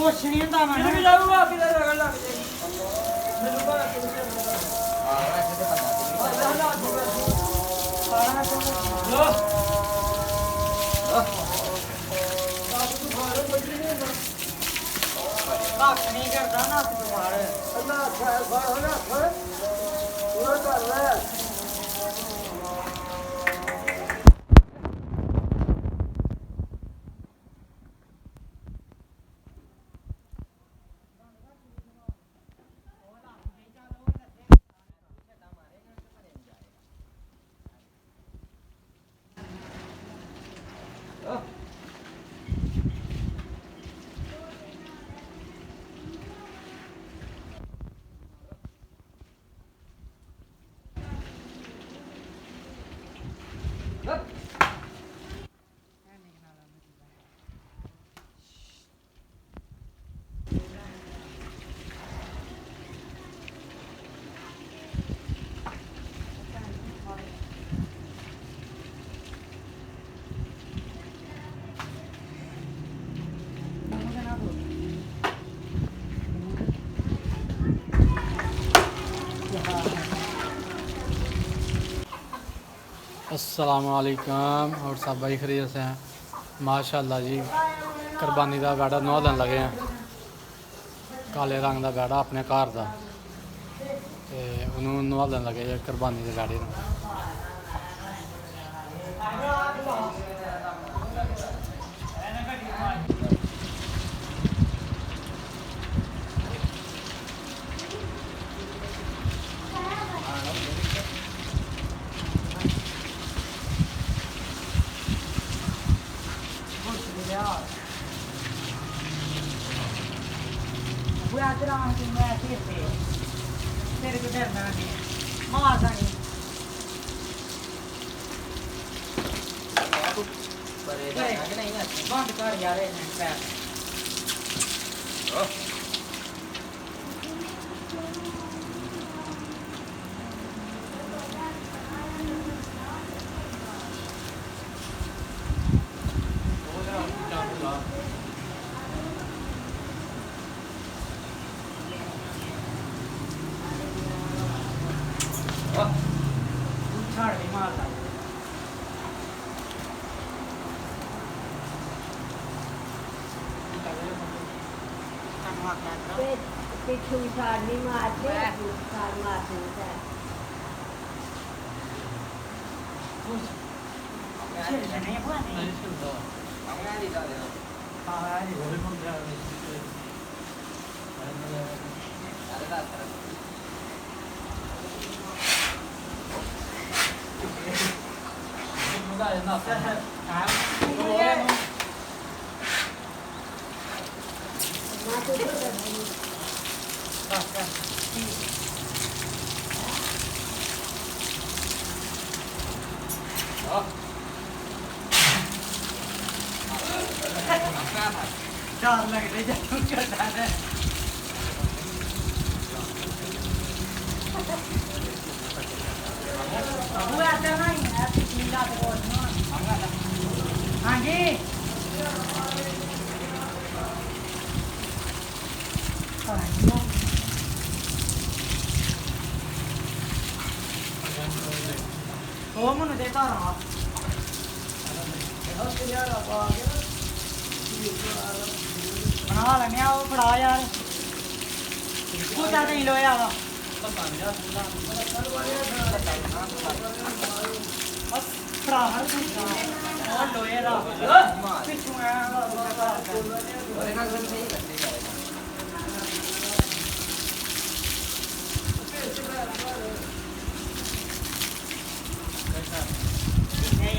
ਕੁਛ ਨਹੀਂ ਹੁੰਦਾ ਮੈਂ ਵੀ ਜਾਊਗਾ ਕਿਤੇ ਰਗੜ ਲੱਗ ਜੇ ਮੈਨੂੰ ਪਤਾ ਕਿੱਥੇ ਧੱਕ ਨਹੀਂ ਕਰਦਾ ਨਾ ਤੂੰ ਮਾਰ ਅੱਲਾ ਖਾਇ ਫੜ ਨਾ ਫੜ ਪੂਰਾ ਕਰ ਲੈ अस्सलामुअलैकुम और सब भाई खरीद से हैं माशाल्लाह जी कुरबानी का बैड़ा नौलन लगे हैं काले रंग का बैड़ा अपने घर का उन्होंने नौलन लगे कुरबानी के बैड़े तेरे को डरना नहीं मार नहीं बंद कर यार पैर छाड़ नहीं मारता पिछू छाड़ नहीं मारते छाड़ मारते नहीं हुआ नहीं डर लग रही है हाँ जी वो मैंने देता रहा बना लेने वो फड़ा यार पूछा नहीं लो यार फड़ा हर लोहे दा पिछू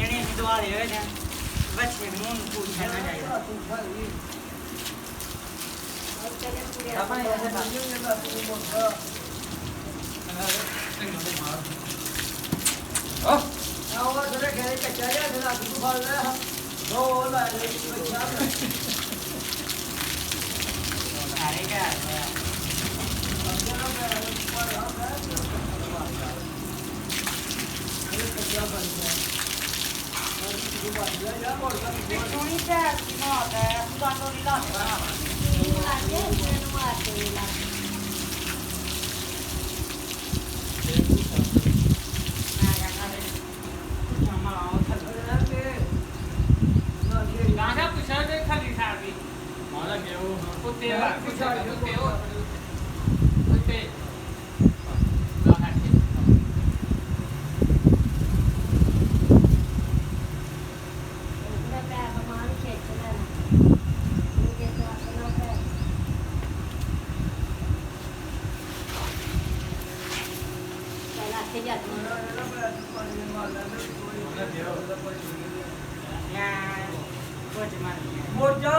नहीं दुआ दे बच्चे मुंह पूछना चाहिए ਨੂੰ ਮਾਰਦੇ ਮੈਨੂੰ ਮਾਰਦੇ ਨਹੀਂ ਲੱਗਦੇ ਮੈਂ ਕਹਿੰਦਾ ਤੇ ਸ਼ਾਮਾ ਆਉ ਥੱਲੇ ਗਾਣਾ ਪੁੱਛਾ ਤੇ ਖਾਲੀ ਸਾਡੀ ਮਾਲਾ ਗਿਆ ਉਹ ਕੁੱਤੇ ਆ ਪੁੱਛਾ ਕੁੱਤੇ ਉਹ ਕੁੱਤੇ ਗਾਣਾ ਤੇ ਉਹਦਾ ਪੈਰ ਬਮਾਨ ਖੇਚ ਲੈਣਾ ਇਹ ਜੇ ਤਾਂ ਆਪਣਾ ਪੈਰ ਪਹਿਲਾਂ ਤੇ ਜਾਂਦੀ ਯਾਰ ਕੁਝ ਮਾਰੀ ਮੋੜ ਜਾ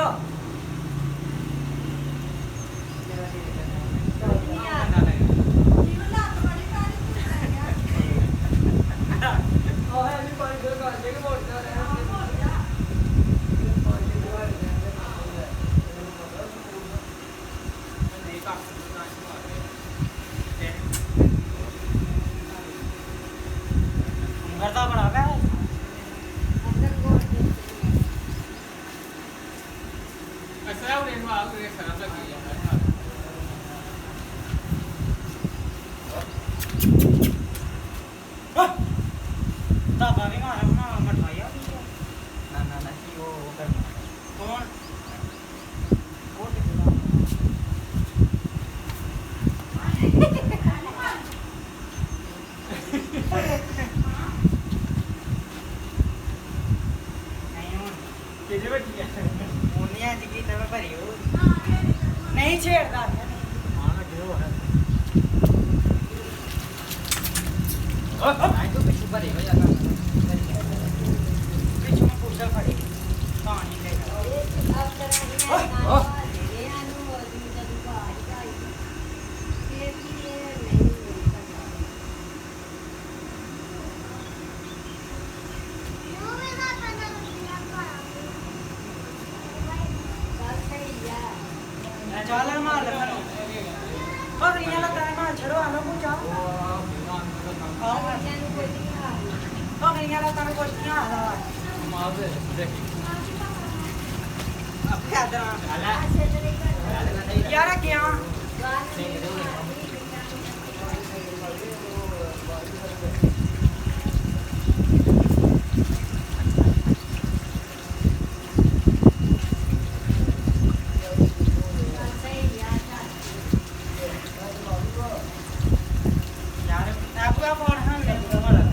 ਆਹ ਨਹੀਂ ਪਾਣੀ ਦੇ ਕਰ ਦੇ ਕੇ ਮੋੜ ਜਾ ਕਰਦਾ ਬੜਾ ਹੈ ਅੰਦਰ ਕੋਲ ਦੇ ਅਸਰਾ ਉਹ ਇਹਨੂੰ ਆਉ ਦੇ ਖਰਾਬ ਲੱਗੀ ਹੈ ਤਾਂ ਬਾਵੇਂ ਮਾਰਾ ਨਾ ਮਠਾਇਆ ਨਾ ਨਾ ਨਾ ਕੀ ਉਹ ਕਰਨਾ ਕੌਣ ਉਹ ਕਿਹਦਾ ਕਿਹਦੇ ਵਿੱਚ ਉਹਨੀਆਂ ਦੀ ਕੀ ਤਵੇ ਭਰੀ ਉਹ ਨਹੀਂ ਛੇੜਦਾ ਹਾਂ ਲੱਗਿਓ ਹੈ ਆਈ ਤੋਂ ਪਿੱਛੇ ਭਰੀ ਹੋ ਜਾਂਦਾ ਪਿੱਛੇ ਮੈਂ ਪੁੱਛਲ ਫੜੀ ਪਾਣੀ ਲੈ ਜਾ ਇਹ ਆਪ ਕਰਾਂਗੇ ਨਾ ਇਹ ਆਨੂੰ ਉਹਦੀ ਜਦੋਂ ਬਾਹਰ ਜਾਈ ਇਹ ਕੀ ਨਹੀਂ ਪਤਾ ਗੱਲ ਸਹੀ ਆ ਚੱਲ ਮਾਰ ਲੈ ਅਗਲੀਆਂ ਲੱਤਾਂ ਮਾਰ ਛੜੋ ਆਲੋ ਪੁੱਛਾ ਬੱਚਿਆਂ ਨੂੰ ਕੋਈ ਨਹੀਂ ਆ ਅਗਲੀਆਂ ਲੱਤਾਂ ਨੂੰ ਕੁਛ ਨਹੀਂ ਆਦਾ ਮਾਰ ਦੇ ਦੇਖੀ ਆਪੇ ਆਦਰਾਂ ਆਸੇ ਤੇਰੇ ਘਰ ਯਾਰ ਕਿਆ ਗੱਲ ਨਹੀਂ ਯਾਰ ਆਪੂਆ ਫੋਨ ਹਾਂ ਲੈ ਜੂਗਾ ਮਾਰ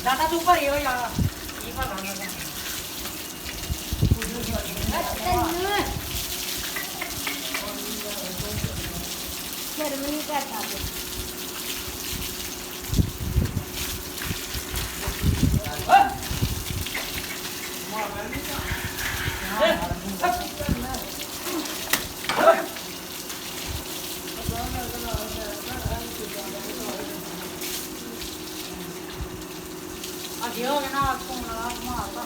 दादा तू भरे हो यार ये भरना है शर्म नहीं करता तू आगे हो गया ना आपको ना मारता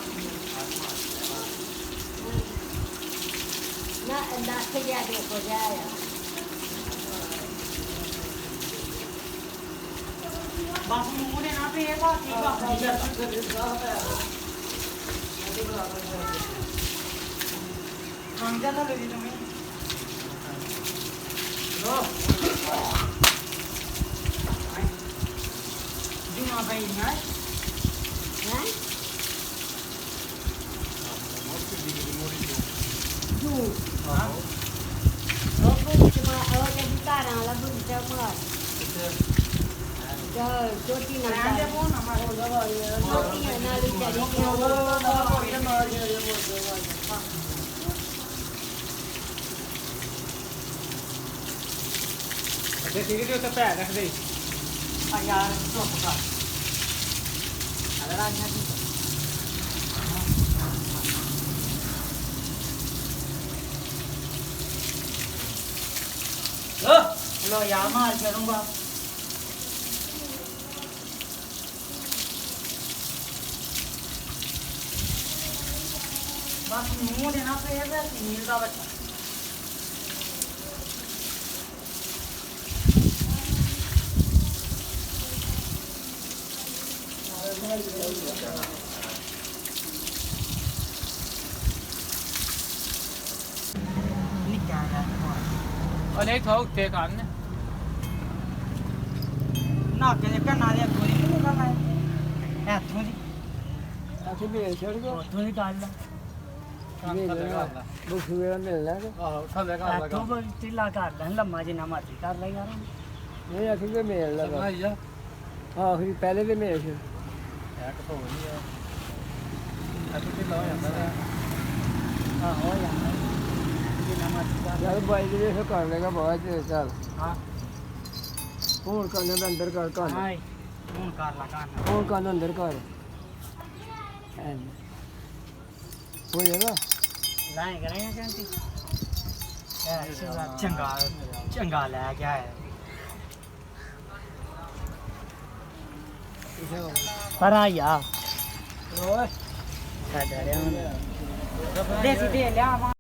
ना नाक जा देखो जाया बस मुंह ने ना पे ये बात ठीक हम ज्यादा ले ली तुम्हें लो जुमा भाई ना हैं तू हाँ वो कुछ वो जब कारा वाला बुझ जा मार जो छोटी ना रहने दे वो ना मार छोटी ना ली चली गई ਅੱਗੇ ਠੀਕ ਦੇ ਉੱਤੇ ਪੈਰ ਰੱਖ ਦੇ यार चुप कर अगर आज ना लो यार मार करूंगा ਬਸ ਮੂੰਹ ਦੇਣਾ ਪਏ ਤੇ ਨੀਲ ਦਾ ਬੱਚਾ ਨਿੱਕਾ ਜਿਹਾ ਉਹ ਨਹੀਂ ਥੋ ਉੱਤੇ ਕਰਨ ਨਾਕੇ ਦੇ ਕੰਨਾਂ ਦੇ ਅੱਗੋਂ ਨਹੀਂ ਨਿਕਲਣਾ ਇੱਥੋਂ ਦੀ ਅਸੀਂ ਮੇਲ ਛੱਡ ਗਏ ਉੱਥੋਂ ਦੀ ਗੱਲ ਬੁਖੂਏ ਮਿਲਣਾ ਕਿ ਆਹੋ ਥੱਲੇ ਕਰ ਇੱਥੋਂ ਲਗਾ ਢਿੱਲਾ ਕਰ ਲੈ ਲੰਮਾ ਜਿੰਨਾ ਮਰਜ਼ੀ ਕਰ ਲੈ ਯਾਰ ਨਹੀਂ ਅਸੀਂ ਤੇ ਮੇਲ ਲਗਾ ਭਾਈ ਆ ਆਖਰੀ ਪਹਿਲੇ ਤੇ ਮੇਲ ਸੀ ਇਹ ਕਿਥੋਂ ਨਹੀਂ ਆ ਅੱਛਾ ਤੇ ਲਾ ਜਾਂਦਾ ਹੈ ਆਹੋ ਯਾਰ ਜਿੰਨਾ ਮਰਜ਼ੀ ਕਰ ਯਾਰ ਬਾਈ ਜੀ ਫਿਰ ਕਰ ਲੇਗਾ ਬਾਅਦ ਚ ਚੱਲ ਹਾਂ ਹੁਣ ਕੰਨ ਦੇ ਅੰਦਰ ਕਰ ਕੰਨ ਹਾਂ ਹੁਣ ਕਰ ਲਾ ਕੰਨ ਹੁਣ ਕੰਨ ਅੰਦਰ ਕਰ ਹੋ ਜਾਏਗਾ ਲਾਏ ਕਰਾਂਗੇ ਕਹਿੰਦੀ ਚੰਗਾ ਚੰਗਾ ਲੈ ਕੇ ਆਇਆ ਪਰ ਆ ਯਾ ਓਏ ਸਾਡਾ ਰਿਆ ਦੇਸੀ ਦੇ ਲਿਆ